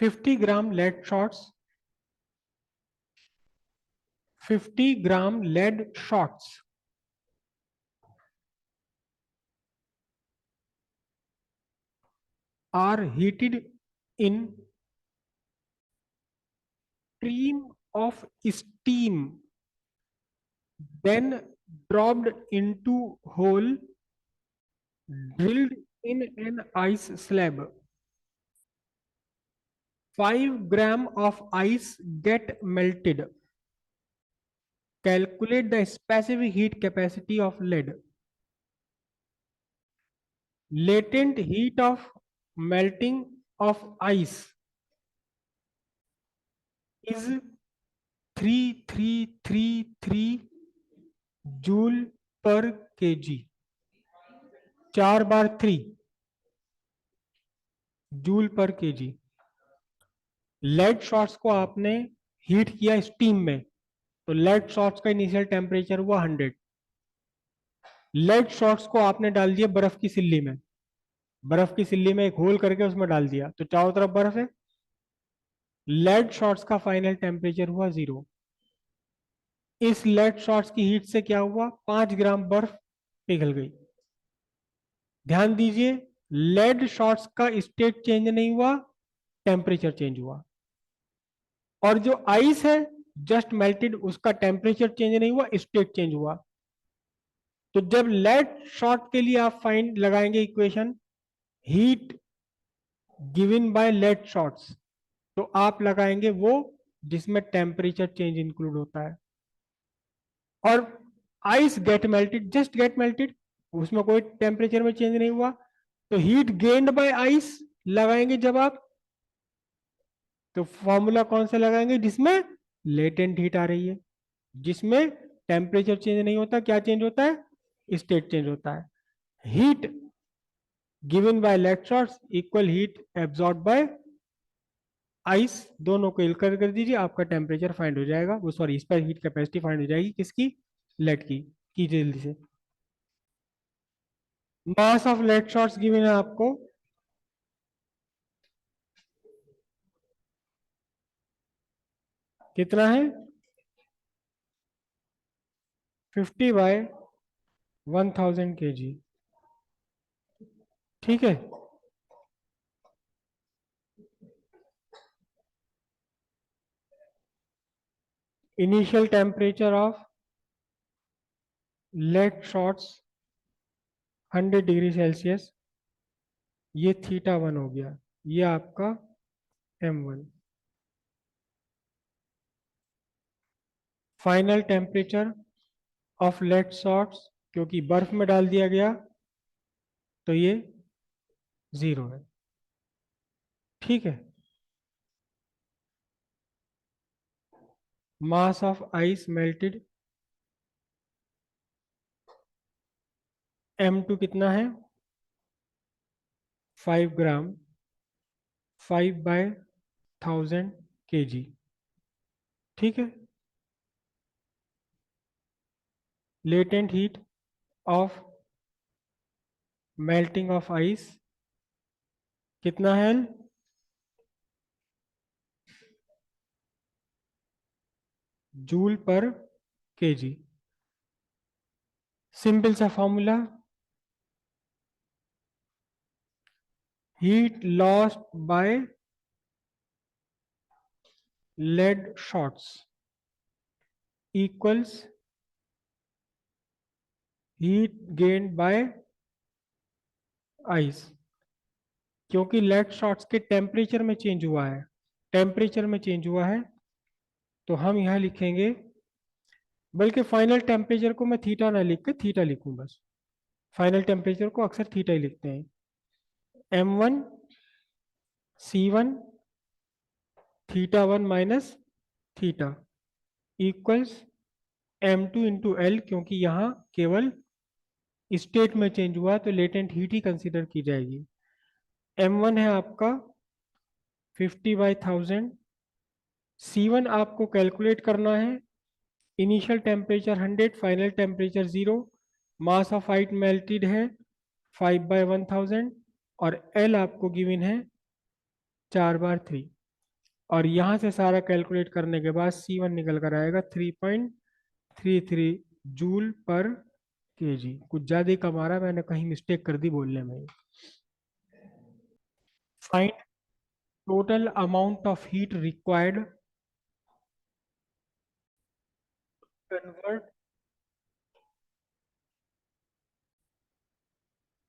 50 gram lead shots, 50 gram lead shots are heated in stream of steam, then dropped into hole drilled in an ice slab. 5 gram of ice get melted. Calculate the specific heat capacity of lead. Latent heat of melting of ice is 3333 joule per kg. 4 बार 3 joule per kg. Lead shots को आपने heat किया steam में, तो lead shots का initial temperature हुआ 100. Lead shots को आपने डाल दिया बर्फ की सिल्ली में, बर्फ की सिल्ली में एक होल करके उसमें डाल दिया, तो चारों तरफ बर्फ है. लेड शॉट्स का फाइनल टेम्परेचर हुआ 0. इस लेड शॉट्स की हीट से क्या हुआ, 5 ग्राम बर्फ पिघल गई. ध्यान दीजिए, लेड शॉट्स का स्टेट चेंज नहीं हुआ, टेम्परेचर चेंज हुआ. और जो आइस है जस्ट मेल्टेड, उसका टेम्परेचर चेंज नहीं हुआ, स्टेट चेंज हुआ. तो जब लेड शॉट के लिए आप फाइंड लगाएंगे equation heat given by lead shots, तो आप लगाएंगे वो जिसमें टेम्परेचर चेंज इंक्लूड होता है. और ice get melted, just get melted, उसमें कोई टेम्परेचर में चेंज नहीं हुआ. तो हीट गेन्ड बाय आइस लगाएंगे जब आप, तो फॉर्मूला कौन सा लगाएंगे, जिसमें लेटेंट हीट आ रही है, जिसमें टेम्परेचर चेंज नहीं होता. क्या चेंज होता है, स्टेट चेंज होता है. Heat given by lead shots equal heat absorb by ice, दोनों को इक्वल कर दीजिए, आपका टेम्परेचर फाइंड हो जाएगा. वो सॉरी, इस पर हीट कैपेसिटी फाइंड हो जाएगी, किसकी, लेड की. कीजिए जल्दी से. Mass of lead shots given है आपको, कितना है, 50 बाय 1000 kg. ठीक है. Initial temperature of lead shots 100 degree Celsius, ये θ1 हो गया, ये आपका m1. Final temperature of lead shots, क्योंकि बर्फ में डाल दिया गया तो ये 0 है. ठीक है. Mass of ice melted, m2 कितना है, 5 ग्राम, 5 बाय 1000 kg. ठीक है. Latent heat of melting of ice कितना है, जूल पर केजी. सिंपल सा formula, heat lost by lead shots equals heat gained by ice. क्योंकि लेड शॉट्स के टेम्परेचर में चेंज हुआ है, टेम्परेचर में चेंज हुआ है, तो हम यहां लिखेंगे, बल्कि फाइनल टेम्परेचर को मैं थीटा ना लिख के थीटा लिखूं बस. फाइनल टेम्परेचर को अक्सर थीटा ही लिखते हैं. m1 c1 θ1 minus theta equals m2 into L, क्योंकि यहाँ केवल स्टेट में चेंज हुआ तो लेटेंट हीट ही कंसीडर की जाएगी. m1 है आपका 50 बाई 1000. c1 आपको कैलकुलेट करना है, initial temperature 100, final temperature 0, mass of ice melted है 5 बाई 1000, और L आपको गिवन है 4 बार 3. और यहां से सारा कैलकुलेट करने के बाद C1 निकल कर आएगा 3.33 जूल पर केजी। कुछ ज्यादा ही कम आ रहा है, मैंने कहीं मिस्टेक कर दी बोलने में। Find total amount of heat required convert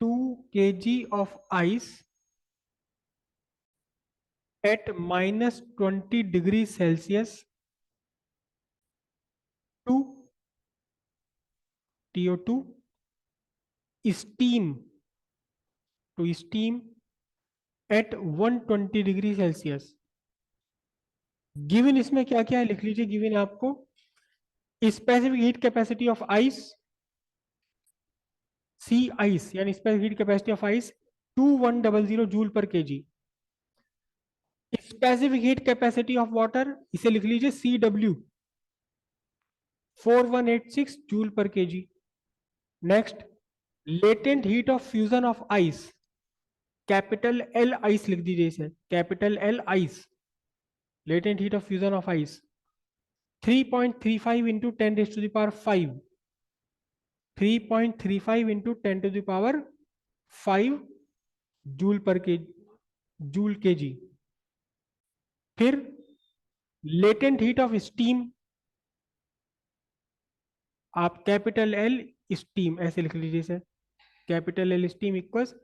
2 kg of ice at -20 degrees Celsius to TO2 steam at 120 degree Celsius. Given इसमें क्या क्या है लिख लीजिए। गिवन आपको specific heat capacity of ice, C ice यानी specific heat capacity of ice 2100 joule per KG. Specific heat capacity of water इसे लिख लीजिए CW 4186 joule per KG. Next, latent heat of fusion of ice, capital L ice लिख दीजिए इसे, capital L ice, latent heat of fusion of ice 3.35 into 10⁵ 3.35 into 10⁵ joule per के joule kg. फिर latent heat of steam, आप capital L steam ऐसे लिख लीजिए इसे, capital L steam equals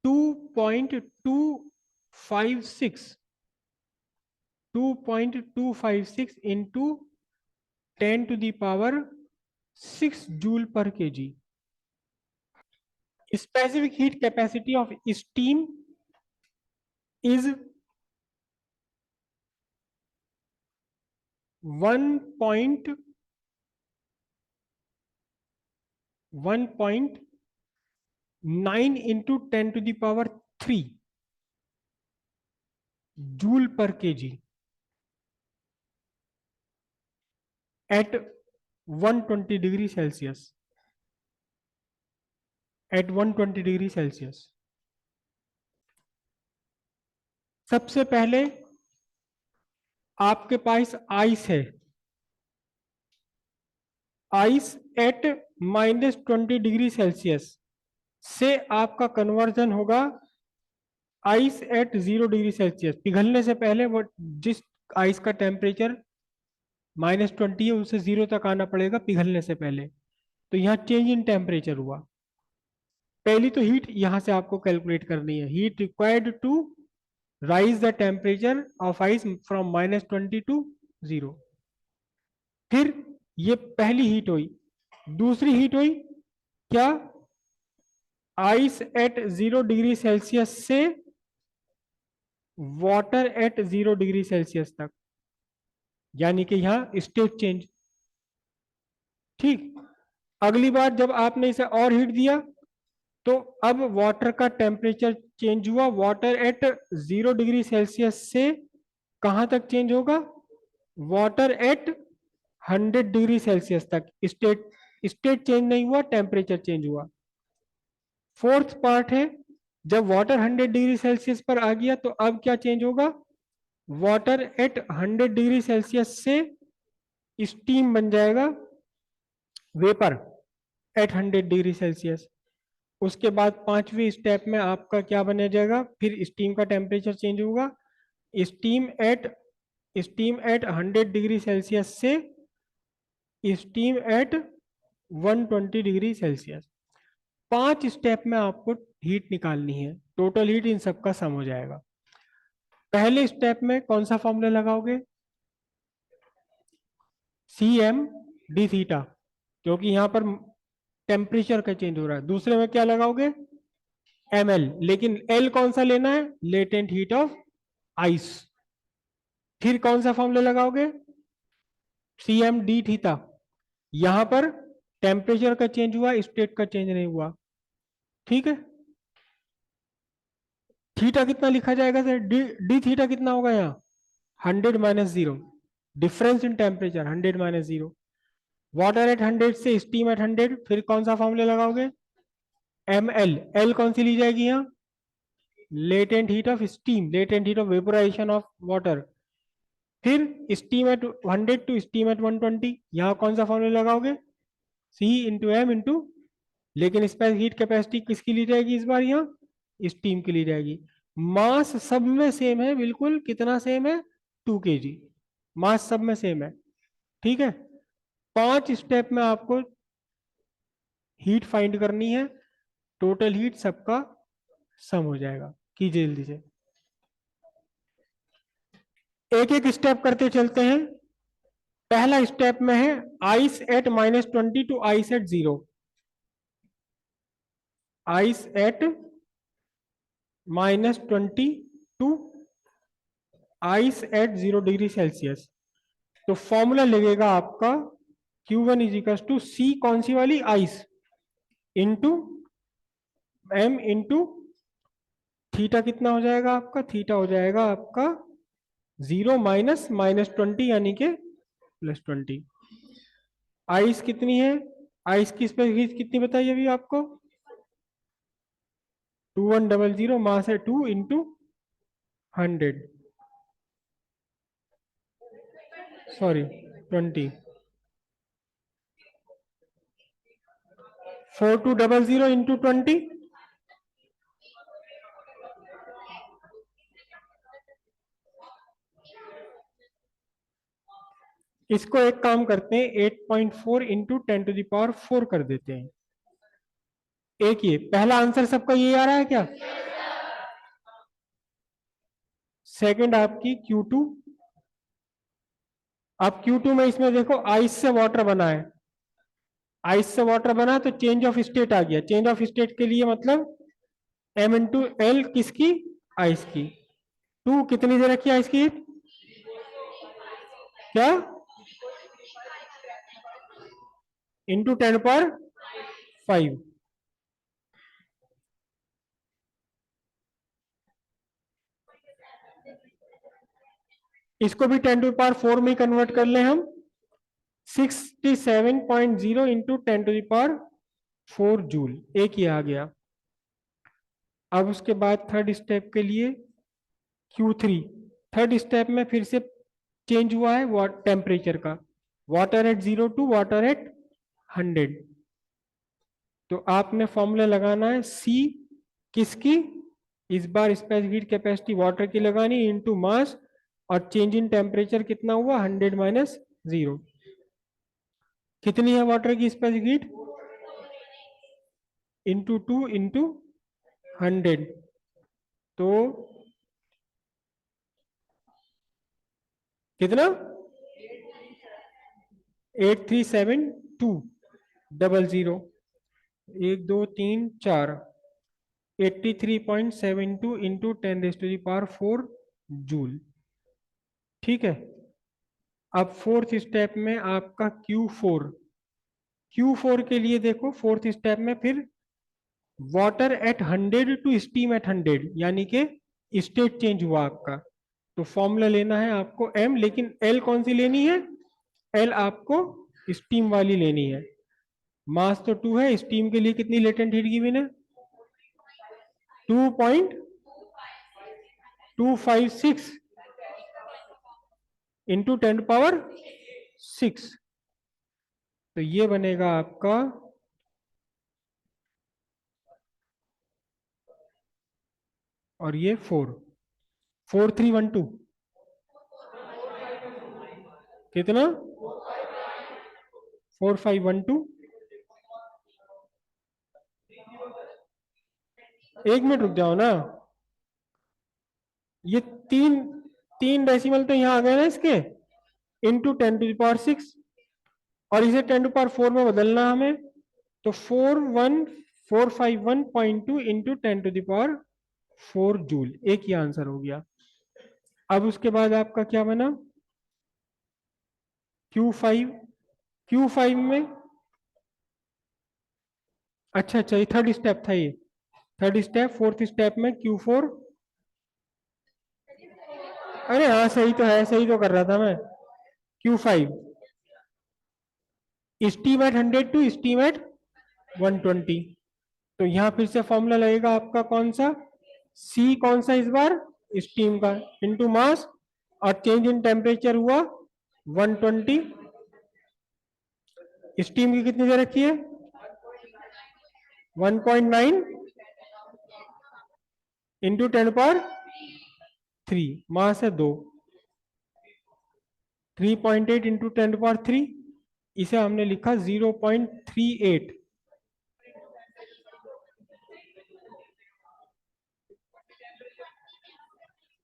2.256 into 10⁶ joule per KG. Specific heat capacity of steam is 1.9 into 10⁻³ joule per kg at 120 degree Celsius, at 120 degree Celsius. सबसे पहले आपके पास ice है, आइस एट -20 डिग्री सेल्सियस से आपका कन्वर्जन होगा आइस एट 0 डिग्री सेल्सियस। पिघलने से पहले वो जिस आइस का टेम्परेचर -20 है उसे 0 तक आना पड़ेगा पिघलने से पहले। तो यहाँ चेंज इन टेम्परेचर हुआ। पहली तो हीट यहां से आपको कैलकुलेट करनी है, heat required to raise the temperature of ice from -20 to 0। फिर ये पहली हीट हुई। दूसरी हीट हुई क्या, आइस एट 0 डिग्री सेल्सियस से वाटर एट 0 डिग्री सेल्सियस तक, यानी कि यहां स्टेट चेंज। ठीक, अगली बार जब आपने इसे और हीट दिया तो अब वाटर का टेम्परेचर चेंज हुआ, वाटर एट 0 डिग्री सेल्सियस से कहां तक चेंज होगा, वाटर एट 100 डिग्री सेल्सियस तक। स्टेट चेंज नहीं हुआ, टेम्परेचर चेंज हुआ। फोर्थ पार्ट है, जब वाटर 100 डिग्री सेल्सियस पर आ गया तो अब क्या चेंज होगा, वाटर एट 100 डिग्री सेल्सियस से स्टीम बन जाएगा, वेपर एट 100 डिग्री सेल्सियस। उसके बाद पांचवी स्टेप में आपका क्या बने जाएगा, फिर स्टीम का टेम्परेचर चेंज होगा, स्टीम एट 100 डिग्री सेल्सियस से steam at 120 degree Celsius. 5 step में आपको हीट निकालनी है, टोटल हीट इन सबका सम हो जाएगा। पहले स्टेप में कौन सा फॉर्मूला लगाओगे, CM/d⁻, क्योंकि यहां पर टेम्परेचर का चेंज हो रहा है। दूसरे में क्या लगाओगे, ml, लेकिन L कौन सा लेना है, लेटेंट हीट ऑफ आइस। फिर कौन सा फॉर्मूला लगाओगे, CM/d⁻, यहां पर टेम्परेचर का चेंज हुआ, स्टेट का चेंज नहीं हुआ। ठीक है, थीटा कितना लिखा जाएगा सर, डी थीटा कितना होगा यहाँ 100 - 0, difference in temperature 100 - 0। Water at 100 से स्टीम एट 100, फिर कौन सा फॉर्मूला लगाओगे, ml, एल कौन सी ली जाएगी यहाँ, latent heat of steam, latent heat of vaporisation of water, फिर steam at 100 to steam at 120, यहाँ कौन सा फॉर्मूला लगाओगे, सी इंटू एम इंटू, लेकिन स्पेस हीट कैपेसिटी किसकी ली जाएगी इस बार, यहाँ स्टीम की ली जाएगी। मास सब में सेम है बिल्कुल, कितना सेम है, 2 kg, मास सब में सेम है। ठीक है, 5 स्टेप में आपको हीट फाइंड करनी है, टोटल हीट सबका सम हो जाएगा। कीजिए जल्दी से, एक एक स्टेप करते चलते हैं। पहला स्टेप में है ice at -20 to ice at 0, ice at -20 to ice at 0 degree Celsius. तो फॉर्मूला लगेगा आपका Q1 इज इक्वल टू सी, कौन सी वाली, ice, into M into theta, कितना हो जाएगा आपका, थीटा हो जाएगा आपका 0 माइनस -20 यानी के +20। आइस कितनी है, आइस की स्पेस कितनी बताइए अभी आपको, 2100, मास है 2 इंटू 100, सॉरी 20, 4200 इंटू 20, इसको एक काम करते हैं 8.4 इंटू 10⁴ कर देते हैं। एक ये पहला आंसर सबका ये आ रहा है क्या, सेकंड आपकी Q2। अब Q2 में इसमें देखो आइस से वाटर बना है, आइस से वाटर बना तो चेंज ऑफ स्टेट आ गया, चेंज ऑफ स्टेट के लिए मतलब M इंटू एल किसकी, आइस की। 2 कितनी दे रखी है आइस की, क्या, इंटू 10⁵। इसको भी 10⁴ में कन्वर्ट कर ले हम, 67.0 इंटू 10⁴ जूल, एक ही आ गया। अब उसके बाद थर्ड स्टेप के लिए Q3, थर्ड स्टेप में फिर से चेंज हुआ है टेम्परेचर का, water at 0 to water at 100। तो आपने फॉर्मूला लगाना है C किसकी, इस बार स्पेस हीट कैपेसिटी वाटर की लगानी इनटू मास, और चेंज इन टेम्परेचर कितना हुआ 100 माइनस 0, कितनी है वाटर की स्पेस हीट, इंटू 2 इंटू 100, तो कितना 837200, 1 2 3 4, 83.72 इंटू 10⁴ जूल। ठीक है, अब फोर्थ स्टेप में आपका Q4, Q4 के लिए देखो फोर्थ स्टेप में फिर water at 100 to steam at 100, यानी कि स्टेट चेंज हुआ आपका। तो फॉर्मूला लेना है आपको M, लेकिन L कौन सी लेनी है, L आपको स्टीम वाली लेनी है। मास तो 2 है, स्टीम के लिए कितनी लेटेंट हीट गिवन है, 2.256 इंटू 10⁶। तो ये बनेगा आपका और ये 4312, कितना 4512, एक मिनट रुक जाओ ना, ये तीन तीन डेसिमल तो यहाँ आ गए ना इसके, इंटू 10⁶, और इसे 10⁴ में बदलना हमें, तो 41451.2 इंटू 10⁴ जूल, एक ही आंसर हो गया। अब उसके बाद आपका क्या बना Q5, Q5 में, अच्छा ये थर्ड स्टेप था, ये थर्ड स्टेप, फोर्थ स्टेप में Q4, अरे हाँ सही तो है, सही तो कर रहा था मैं। Q5 steam at 100 to steam at 120, तो यहां फिर से फॉर्मूला लगेगा आपका कौन सा, C कौन सा इस बार, स्टीम का, इंटू मास, और चेंज इन टेम्परेचर हुआ 120। स्टीम की कितनी दे रखी है 1.9 इंटू 10⁻3 मास है 2, 3.8 इंटू 10⁻3, इसे हमने लिखा 0.38।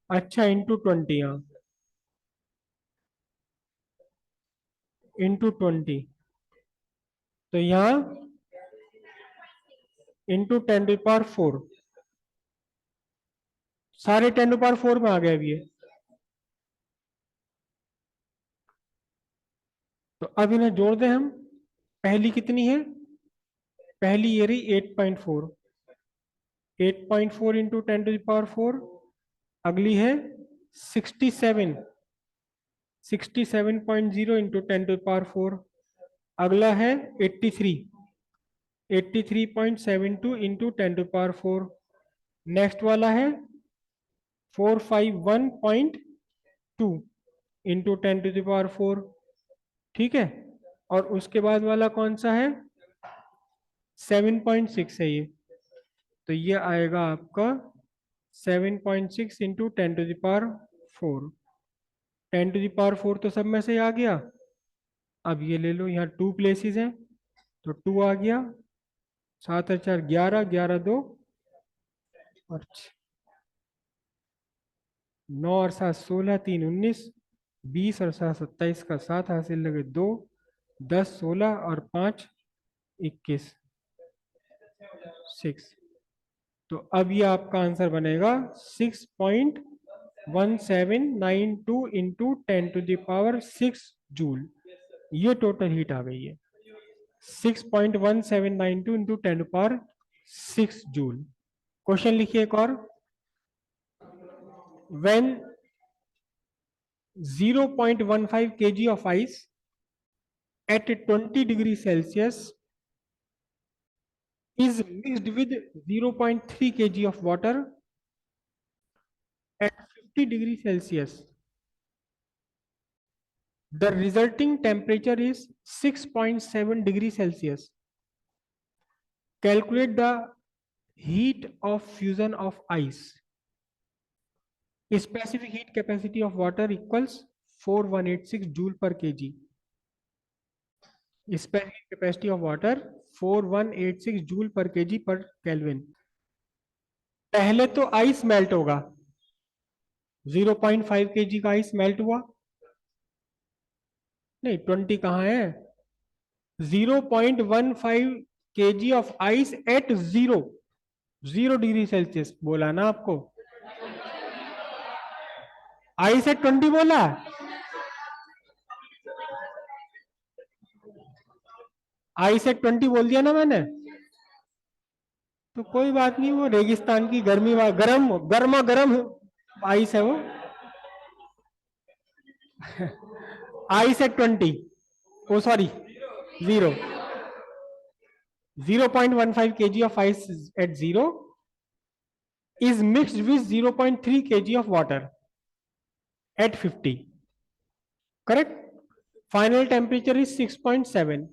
अच्छा इंटू 20, हाँ इंटू 20, तो यहाँ इंटू 10⁻4, सारे 10⁻4 में आ गए अभी ये। तो अब इन्हें जोड़ दें हम। पहली कितनी है, पहली ये रही 8.4, 8.4 इंटू 10⁻4, अगली है 67, 67.0 इंटू 10⁻4, अगला है 83, 83.72 इंटू 10⁻4, नेक्स्ट वाला है 451.2 इंटू 10⁻4, ठीक है। और उसके बाद वाला कौन सा है 7.6 है ये, तो ये आएगा आपका 7.6 इंटू 10⁻4, 10⁻4 तो सब में से आ गया। अब ये ले लो, यहाँ 2 प्लेसेस हैं तो 2 आ गया, 7 और 4 11, 11 2 और 9 और 7 16, 3 19, 20 और 7 27 का 7 हासिल लगे 2, 10 16 और 5 21 6। तो अब ये आपका आंसर बनेगा 6.1792 इंटू 10⁻6 जूल। ये टोटल हीट आ गई है 6.1792 इंटू 10⁻6 जूल। क्वेश्चन लिखिए एक और, when 0.15 kg of ice at 20 degree Celsius is mixed with 0.3 kg of water at 50 degree Celsius, the resulting temperature is 6.7 degree Celsius. Calculate the heat of fusion of ice. Specific heat capacity of water equals 4186 joule per kg. Specific capacity of water 4186 joule per KG पर kelvin. पहले तो ice melt होगा, 0.5 KG का ice melt हुआ, नहीं 20 कहाँ है, 0.15 KG of ice at 0 degree Celsius बोला ना आपको, आइस एट 20 बोला, आइस एट 20 बोल दिया ना मैंने, तो कोई बात नहीं, वो रेगिस्तान की गर्मी गरम गर्मा गर्म आइस है वो। Ice at 20, oh sorry 0.15 kg of ice at 0 is mixed with 0.3 kg of water at 50, correct. Final temperature is 6.7,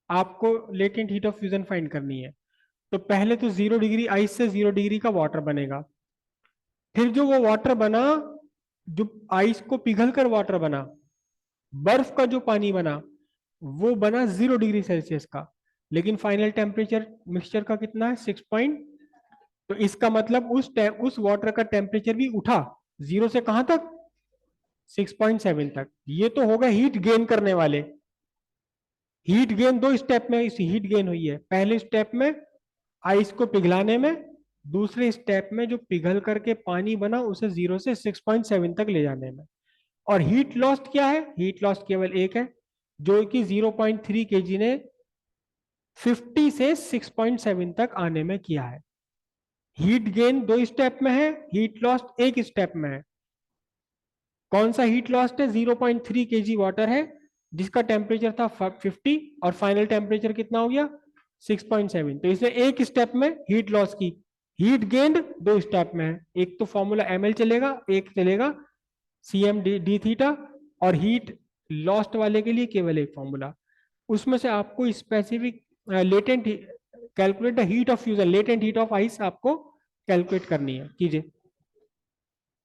आपको latent heat of fusion find करनी है। तो पहले तो 0 डिग्री आइस से 0 डिग्री का वाटर बनेगा, फिर जो वो वाटर बना, जो आइस को पिघल कर वाटर बना, बर्फ का जो पानी बना वो बना 0 डिग्री सेल्सियस का, लेकिन फाइनल टेम्परेचर मिक्सचर का कितना है 6 पॉइंट, तो इसका मतलब उस वाटर का टेम्परेचर भी उठा 0 से कहां तक 6.7 तक। ये तो होगा हीट गेन करने वाले, हीट गेन 2 स्टेप में इस हीट गेन हुई है, पहले स्टेप में आइस को पिघलाने में, दूसरे स्टेप में जो पिघल करके पानी बना उसे 0 से 6.7 तक ले जाने में। और हीट लॉस्ट क्या है, हीट लॉस्ट केवल एक है, जो कि 0.3 kg ने 50 से 6.7 तक आने में किया है। हीट गेन 2 स्टेप में है, हीट लॉस्ट एक स्टेप में है। कौन सा हीट लॉस्ट है, 0.3 kg वाटर है जिसका टेम्परेचर था 50 और फाइनल टेम्परेचर कितना हो गया 6.7, तो इसने एक स्टेप में हीट लॉस की। हीट गेन 2 स्टेप में है, एक तो फॉर्मूला ml चलेगा, एक चलेगा CM डी थीटा, और हीट लॉस्ट वाले के लिए केवल एक फॉर्मूला। उसमें से आपको specific latent calculate the heat of fusion, latent heat of ice आपको कैलकुलेट करनी है, कीजिए।